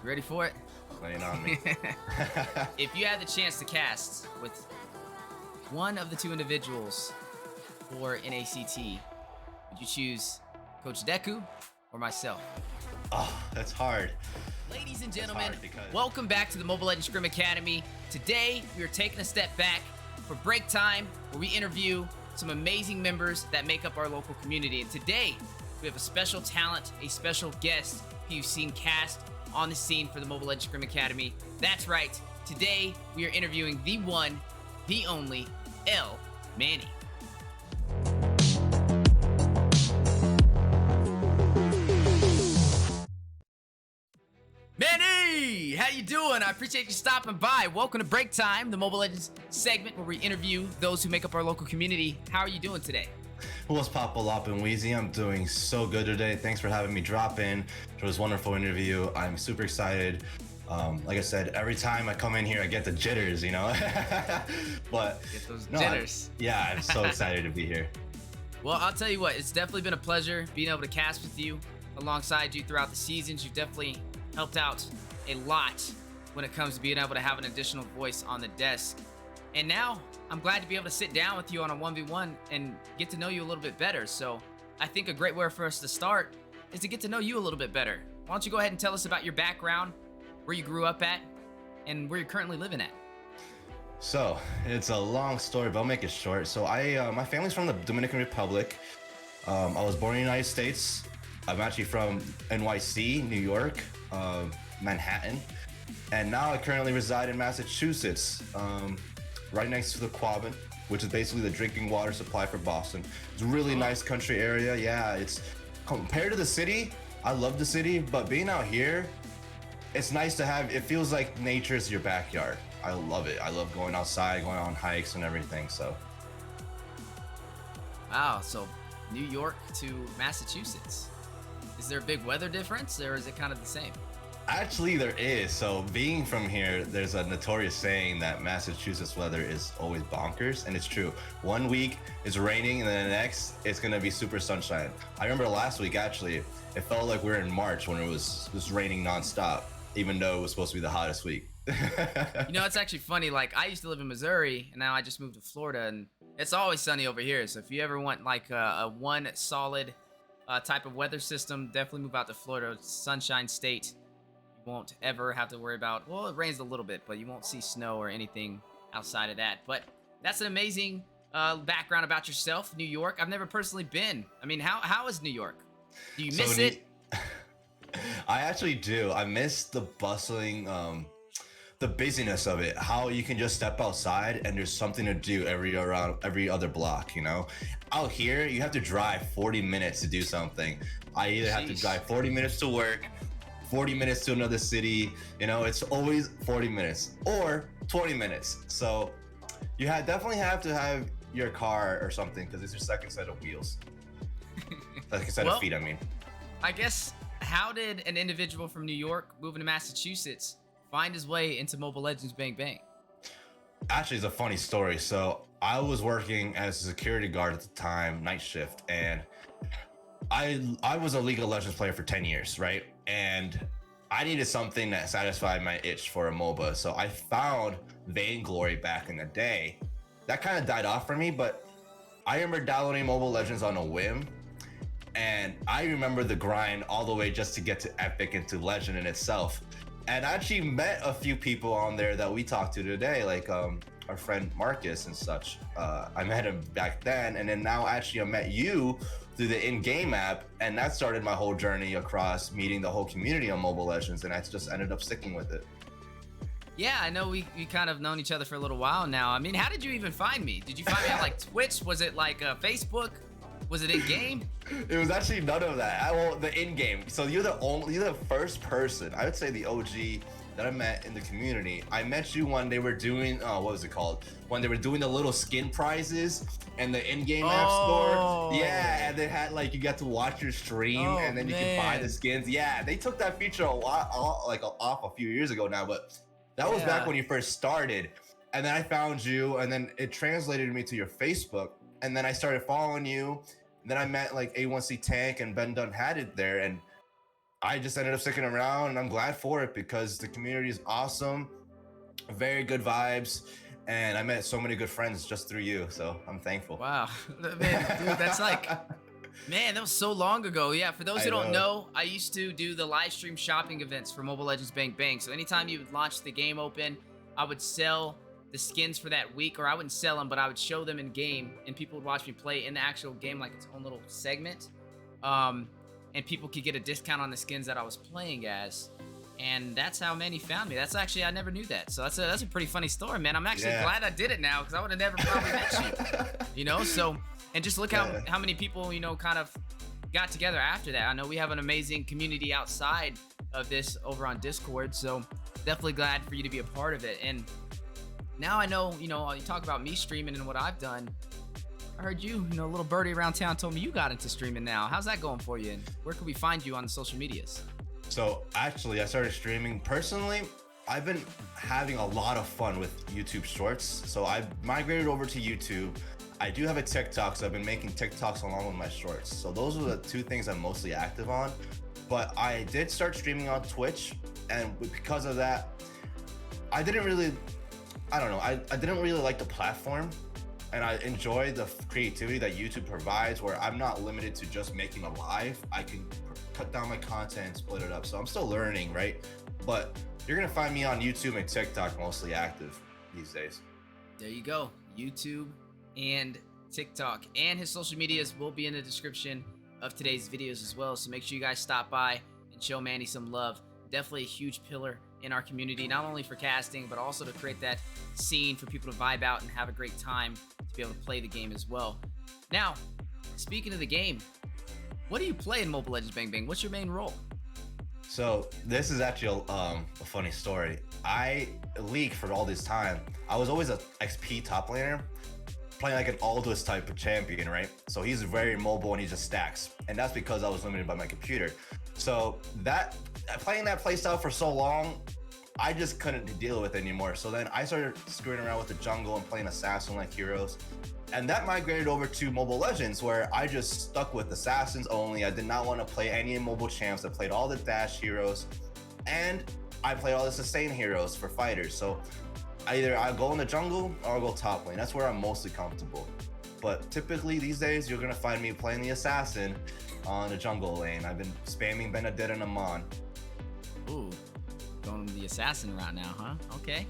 You ready for it? Laying on me. If you had the chance to cast with one of the two individuals for NACT, would you choose Coach Deku or myself? Oh, that's hard. Ladies and That's gentlemen, hard because- welcome back to the Mobile Legends Scrim Academy. Today, we are taking a step back for break time, where we interview some amazing members that make up our local community. And today, we have a special talent, a special guest who you've seen cast on the scene for the Mobile Legends Scrim Academy. That's right. Today, we are interviewing the one, the only, Manny. Manny, how you doing? I appreciate you stopping by. Welcome to Break Time, the Mobile Legends segment where we interview those who make up our local community. How are you doing today? What's poppin' Wheezy? I'm doing so good today. Thanks for having me drop in for this wonderful interview. I'm super excited. Like I said, every time I come in here, I get the jitters, you know? But Get those no, jitters. I'm so excited to be here. Well, I'll tell you what, it's definitely been a pleasure being able to cast with you alongside you throughout the seasons. You've definitely helped out a lot when it comes to being able to have an additional voice on the desk. And now I'm glad to be able to sit down with you on a 1v1 and get to know you a little bit better. So I think a great way for us to start is to get to know you a little bit better. Why don't you go ahead and tell us about your background, where you grew up at, and where you're currently living at? So it's a long story, but I'll make it short. So my family's from the Dominican Republic. I was born in the United States. I'm actually from NYC, New York, Manhattan, and now I currently reside in Massachusetts, right next to the Quabbin, which is basically the drinking water supply for Boston. It's a really nice country area. Yeah, it's compared to the city. I love the city, but being out here, it's nice to have. It feels like nature is your backyard. I love it. I love going outside, going on hikes and everything. So, Wow, so New York to Massachusetts. Is there a big weather difference, or is it kind of the same? actually, there is. So, being from here, there's a notorious saying that Massachusetts weather is always bonkers, and it's true. One week it's raining, and then the next it's gonna be super sunshine. I remember last week actually, it felt like we were in March when it was just raining nonstop, even though it was supposed to be the hottest week. You know, it's actually funny. Like, I used to live in Missouri, and now I just moved to Florida, and it's always sunny over here. So if you ever want like a one solid type of weather system, definitely move out to Florida. It's Sunshine State. You won't ever have to worry about, well, it rains a little bit, but you won't see snow or anything outside of that. But that's an amazing background about yourself, New York. I've never personally been. I mean, how is New York? Do you miss it? I actually do. I miss the bustling, the busyness of it. How you can just step outside and there's something to do every other block. You know, out here you have to drive 40 minutes to do something. I either have to Sheesh. drive 40 minutes to work, 40 minutes to another city. You know, it's always 40 minutes or 20 minutes. So you definitely have to have your car or something because it's your second set of wheels. Second set of feet, I mean. I guess, how did an individual from New York moving to Massachusetts find his way into Mobile Legends Bang Bang? Actually, it's a funny story. So I was working as a security guard at the time, night shift, and I was a League of Legends player for 10 years, right? And I needed something that satisfied my itch for a MOBA. So I found Vainglory back in the day. That kind of died off for me, but I remember downloading Mobile Legends on a whim. And I remember the grind all the way just to get to Epic and to Legend in itself. And I actually met a few people on there that we talked to today, like our friend Marcus and such. I met him back then, and then now actually I met you through the in-game app, and that started my whole journey across meeting the whole community on Mobile Legends, and I just ended up sticking with it. Yeah, I know we kind of known each other for a little while now. I mean, how did you even find me? Did you find me on like Twitch? Was it like Facebook? Was it in-game? It was actually none of that. Well, the in-game. So you're the first person, I would say the OG that I met in the community. I met you when they were doing, what was it called? When they were doing the little skin prizes and the in-game app store. Yeah, and they had like, you got to watch your stream and then you can buy the skins. Yeah, they took that feature off a few years ago now, but that was back when you first started. And then I found you, and then it translated me to your Facebook. And then I started following you. And then I met like A1C Tank and Ben Dunn had it there. And I just ended up sticking around, and I'm glad for it because the community is awesome, very good vibes, and I met so many good friends just through you. So I'm thankful. Wow, man, dude, that's like, man, that was so long ago. Yeah, for those I who don't know. know, I used to do the live stream shopping events for Mobile Legends Bang Bang. So anytime you would launch the game open, I would sell the skins for that week, or I wouldn't sell them, but I would show them in game, and people would watch me play in the actual game like its own little segment. Um, and people could get a discount on the skins that I was playing as. And that's how Manny found me. That's actually, I never knew that. So that's a pretty funny story, man. I'm actually Yeah. glad I did it now because I would have never probably met you. You know, so, and just look Yeah. how many people, you know, kind of got together after that. I know we have an amazing community outside of this over on Discord. So definitely glad for you to be a part of it. And now I know, you know, you talk about me streaming and what I've done. I heard you know, a little birdie around town told me you got into streaming now. How's that going for you? And where can we find you on the social medias? So actually, I started streaming personally. I've been having a lot of fun with YouTube Shorts. So I migrated over to YouTube. I do have a TikTok, so I've been making TikToks along with my shorts. So those are the two things I'm mostly active on. But I did start streaming on Twitch, and because of that, I didn't really, I don't know, I didn't really like the platform. And I enjoy the creativity that YouTube provides, where I'm not limited to just making a live. I can cut down my content and split it up. So I'm still learning, right? But you're gonna find me on YouTube and TikTok mostly active these days. There you go. YouTube and TikTok. And his social medias will be in the description of today's videos as well. So make sure you guys stop by and show Manny some love. Definitely a huge pillar in our community, not only for casting, but also to create that scene for people to vibe out and have a great time to be able to play the game as well. Now, speaking of the game, what do you play in Mobile Legends Bang Bang? What's your main role? So this is actually a funny story. I leaked for all this time. I was always a XP top laner, playing like an Aldous type of champion, right? So he's very mobile and he just stacks. And that's because I was limited by my computer. So that playing that playstyle for so long, I just couldn't deal with it anymore. So then I started screwing around with the jungle and playing assassin like heroes. And that migrated over to Mobile Legends, where I just stuck with assassins only. I did not want to play any mobile champs. I played all the dash heroes, and I played all the sustain heroes for fighters. So either I go in the jungle or I'll go top lane. That's where I'm mostly comfortable. But typically these days, you're gonna find me playing the assassin on the jungle lane. I've been spamming Benedetta and Amon. Ooh, going the assassin route now, huh? Okay,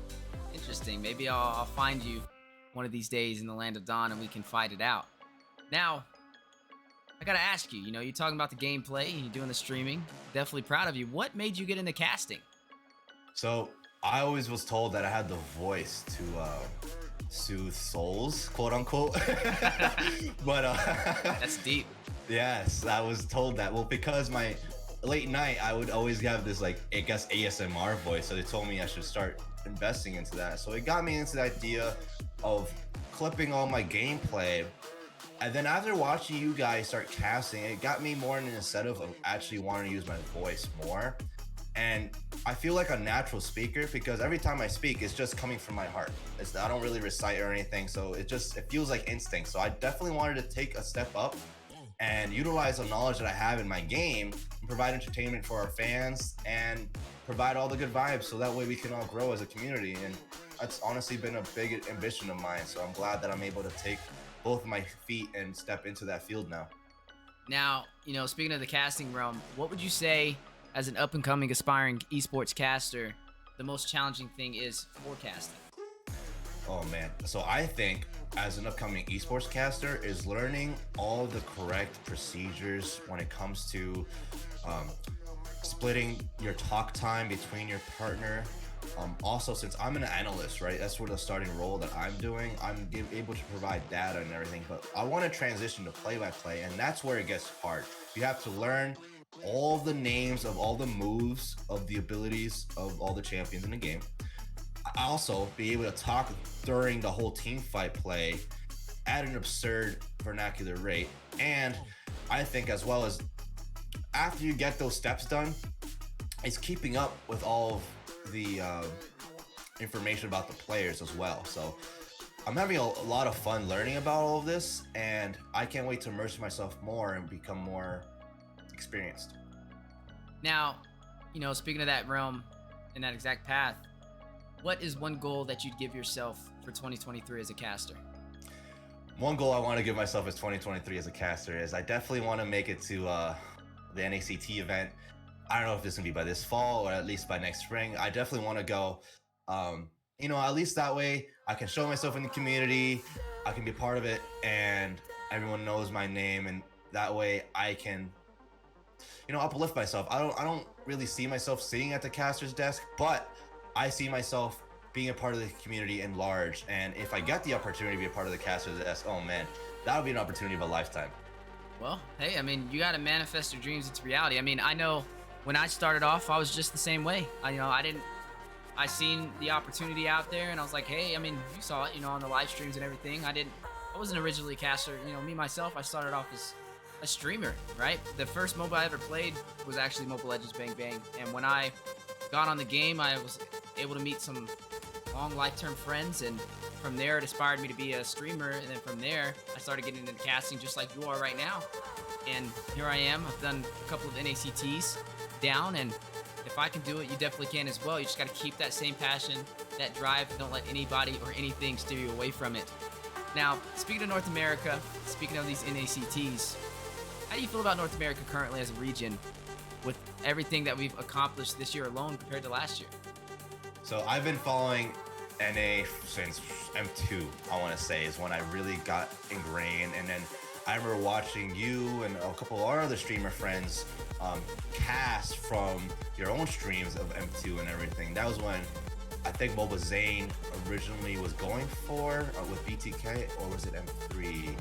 interesting. Maybe I'll find you one of these days in the land of Dawn and we can fight it out. Now, I gotta ask you, you know, you're talking about the gameplay and you're doing the streaming. Definitely proud of you. What made you get into casting? So I always was told that I had the voice to soothe souls, quote unquote. But That's deep. yes, I was told that. Well, because my late night, I would always have this, like, I guess ASMR voice. So they told me I should start investing into that. So it got me into the idea of clipping all my gameplay. And then after watching you guys start casting, it got me more in an incentive of actually wanting to use my voice more. And I feel like a natural speaker because every time I speak, it's just coming from my heart. I don't really recite or anything, so it feels like instinct. So I definitely wanted to take a step up and utilize the knowledge that I have in my game and provide entertainment for our fans and provide all the good vibes so that way we can all grow as a community. And that's honestly been a big ambition of mine. So I'm glad that I'm able to take both of my feet and step into that field now. Now, you know, speaking of the casting realm, what would you say as an up-and-coming aspiring esports caster, the most challenging thing is for casting? Oh man. So I think as an upcoming esports caster is learning all the correct procedures when it comes to splitting your talk time between your partner. Also, since I'm an analyst, right, that's sort of the starting role that I'm doing. I'm able to provide data and everything, but I want to transition to play-by-play, and that's where it gets hard. You have to learn all the names of all the moves of the abilities of all the champions in the game. Also, be able to talk during the whole team fight play at an absurd vernacular rate. And I think as well as after you get those steps done, it's keeping up with all of the information about the players as well. So I'm having a lot of fun learning about all of this, and I can't wait to immerse myself more and become more experienced. Now, speaking of that realm and that exact path, what is one goal that you'd give yourself for 2023 as a caster? One goal I want to give myself as 2023 as a caster is I definitely want to make it to the NACT event. I don't know if this can be by this fall or at least by next spring. I definitely want to go. At least that way I can show myself in the community. I can be a part of it, and everyone knows my name, and that way I can, uplift myself. I don't really see myself sitting at the caster's desk, but I see myself being a part of the community in large. And if I get the opportunity to be a part of the caster's desk, oh man, that would be an opportunity of a lifetime. Well, hey, you got to manifest your dreams into reality. I know when I started off, I was just the same way. I seen the opportunity out there, and I was like, hey, you saw it, on the live streams and everything. I wasn't originally a caster. Me, myself, I started off as a streamer, right? The first MOBA I ever played was actually Mobile Legends Bang Bang. And when I got on the game, I was able to meet some long lifetime friends, and from there it inspired me to be a streamer. And then from there, I started getting into casting just like you are right now. And here I am. I've done a couple of NACTs down, and if I can do it, you definitely can as well. You just got to keep that same passion, that drive. Don't let anybody or anything steer you away from it. Now, speaking of North America, speaking of these NACTs, how do you feel about North America currently as a region with everything that we've accomplished this year alone compared to last year? So I've been following NA since M2, I want to say, is when I really got ingrained. And then I remember watching you and a couple of our other streamer friends cast from your own streams of M2 and everything. That was when I think Mobile Zane originally was going for with BTK, or was it M3?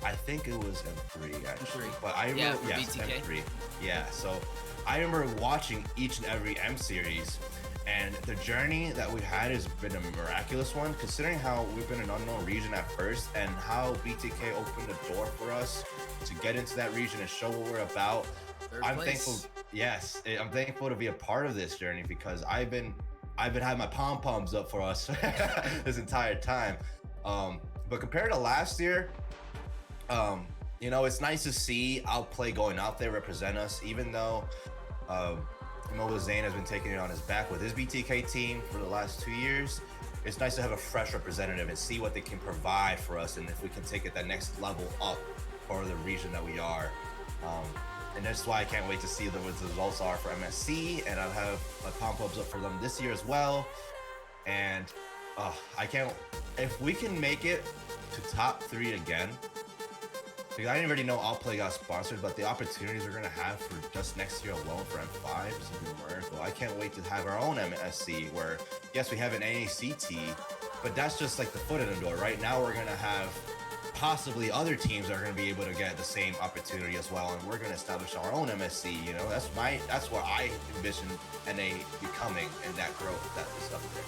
I think it was M3 actually. M3. But I remember, yeah, yes, BTK. M3. Yeah, so I remember watching each and every M series, and the journey that we've had has been a miraculous one, considering how we've been an unknown region at first and how BTK opened the door for us to get into that region and show what we're about. I'm thankful. Yes, I'm thankful to be a part of this journey, because I've been having my pom-poms up for us this entire time. But compared to last year, it's nice to see Outplay going out there represent us, even though Mobile Zane has been taking it on his back with his BTK team for the last 2 years. It's nice to have a fresh representative and see what they can provide for us, and if we can take it that next level up for the region that we are. And that's why I can't wait to see what the results are for MSC, and I'll have my pom-poms up for them this year as well. And I can't, if we can make it to top 3 again, because I already know Outplay got sponsored, but the opportunities we're gonna have for just next year alone for M5 is gonna be a miracle. I can't wait to have our own MSC where, yes, we have an NACT, but that's just like the foot in the door. Right now we're gonna have possibly other teams are going to be able to get the same opportunity as well, and we're going to establish our own MSC. That's what I envision NA becoming, and that growth that is up there.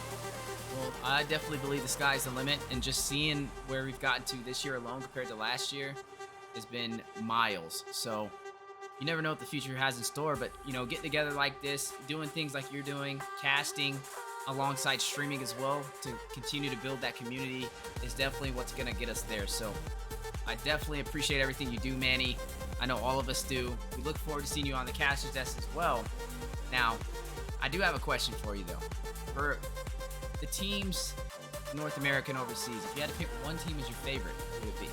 Well, I definitely believe the sky's the limit, and just seeing where we've gotten to this year alone compared to last year has been miles. So you never know what the future has in store, but getting together like this, doing things like you're doing, casting alongside streaming as well to continue to build that community is definitely what's going to get us there. So I definitely appreciate everything you do, Manny. I know all of us do. We look forward to seeing you on the caster's desk as well. Now, I do have a question for you though. For the teams, North America and overseas, if you had to pick one team as your favorite, who would it be?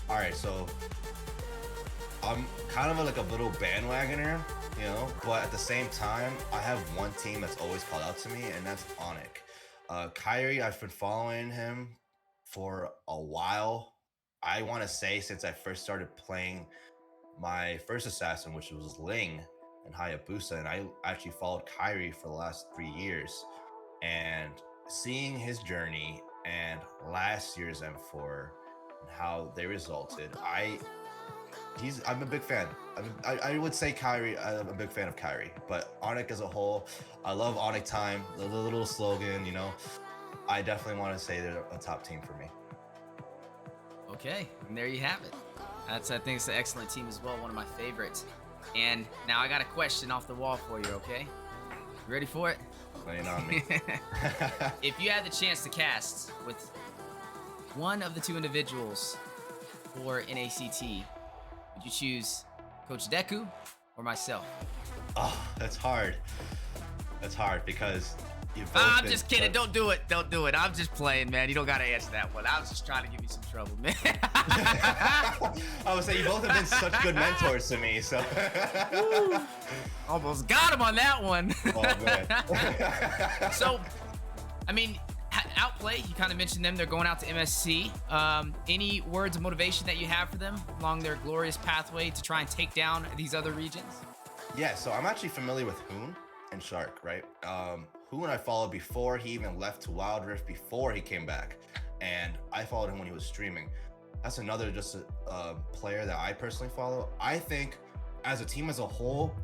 All right, so I'm kind of like a little bandwagoner, but at the same time, I have one team that's always called out to me, and that's Onyx. Kyrie, I've been following him for a while. I want to say since I first started playing my first assassin, which was Ling and Hayabusa, and I actually followed Kyrie for the last 3 years. And seeing his journey and last year's M4 and how they resulted, I'm a big fan. I would say Kyrie, I'm a big fan of Kyrie, but Onyx as a whole, I love Onyx time, the little slogan, I definitely want to say they're a top team for me. Okay, and there you have it. I think it's an excellent team as well, one of my favorites. And now I got a question off the wall for you, okay? You ready for it? Lay it on me. If you had the chance to cast with one of the two individuals for NACT, Would you choose Coach Deku or myself? Oh, that's hard. That's hard because you've both I'm been just kidding. such- Don't do it. Don't do it. I'm just playing, man. You don't got to answer that one. I was just trying to give you some trouble, man. I would say you both have been such good mentors to me. So Almost got him on that one. oh man. So, I mean, Outplay, you kind of mentioned them. They're going out to MSC. Any words of motivation that you have for them along their glorious pathway to try and take down these other regions? Yeah, so I'm actually familiar with Hoon and Shark, right? Hoon I followed before he even left to Wild Rift, before he came back, and I followed him when he was streaming. That's another just a player that I personally follow. I think as a team as a whole,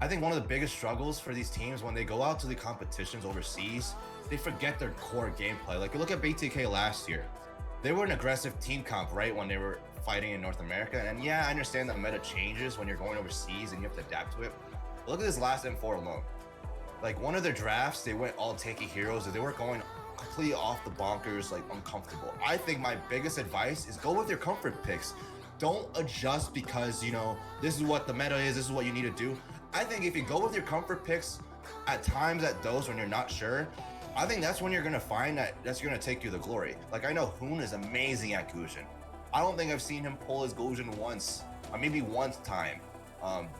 I think one of the biggest struggles for these teams when they go out to the competitions overseas, they forget their core gameplay. Like, you look at BTK last year, they were an aggressive team comp, right, when they were fighting in North America. And yeah, I understand that meta changes when you're going overseas and you have to adapt to it. But look at this last M4 alone. Like, one of their drafts, they went all tanky heroes, and they were going completely off the bonkers, like uncomfortable. I think my biggest advice is go with your comfort picks. Don't adjust because, you know, this is what the meta is, this is what you need to do. I think if you go with your comfort picks at times at those when you're not sure, I think that's when you're gonna find that that's gonna take you the glory. Like, I know Hoon is amazing at Gujin. I don't think I've seen him pull his Gujin once, or maybe one time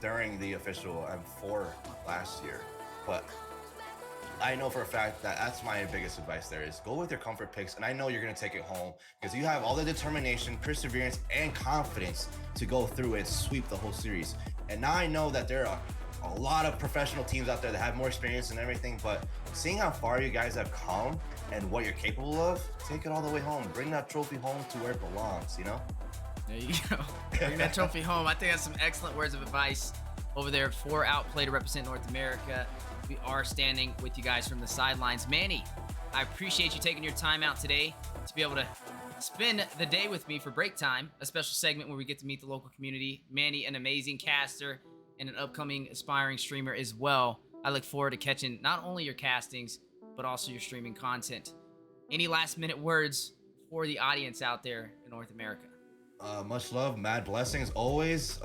during the official M4 last year. But I know for a fact that that's my biggest advice there is go with your comfort picks, and I know you're gonna take it home because you have all the determination, perseverance, and confidence to go through and sweep the whole series. And now I know that there are a lot of professional teams out there that have more experience and everything, but seeing how far you guys have come and what you're capable of, take it all the way home. Bring that trophy home to where it belongs, you know? There you go. Bring that trophy home. I think that's some excellent words of advice over there for Outplay to represent North America. We are standing with you guys from the sidelines. Manny, I appreciate you taking your time out today to be able to spend the day with me for break time, a special segment where we get to meet the local community. Manny, an amazing caster and an upcoming aspiring streamer as well. I look forward to catching not only your castings, but also your streaming content. Any last minute words for the audience out there in North America? Much love, mad blessings always.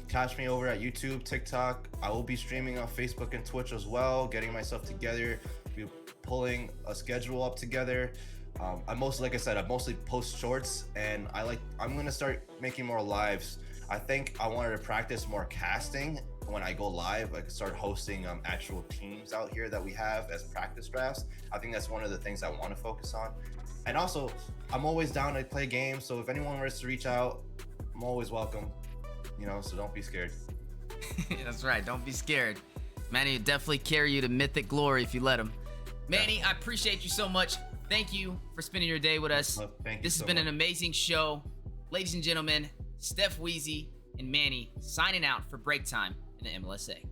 Catch me over at YouTube, TikTok. I will be streaming on Facebook and Twitch as well, getting myself together, be pulling a schedule up together. I mostly post shorts, and I'm gonna start making more lives. I think I wanted to practice more casting when I go live. I could start hosting actual teams out here that we have as practice drafts. I think that's one of the things I want to focus on. And also, I'm always down to play games, so if anyone wants to reach out, I'm always welcome, you know, so don't be scared. That's right, don't be scared. Manny will definitely carry you to mythic glory if you let him. Manny, I appreciate you so much. Thank you for spending your day with us. Thank you. This has been an amazing show. Ladies and gentlemen, Steph Weezy and Manny signing out for break time in the MLSA.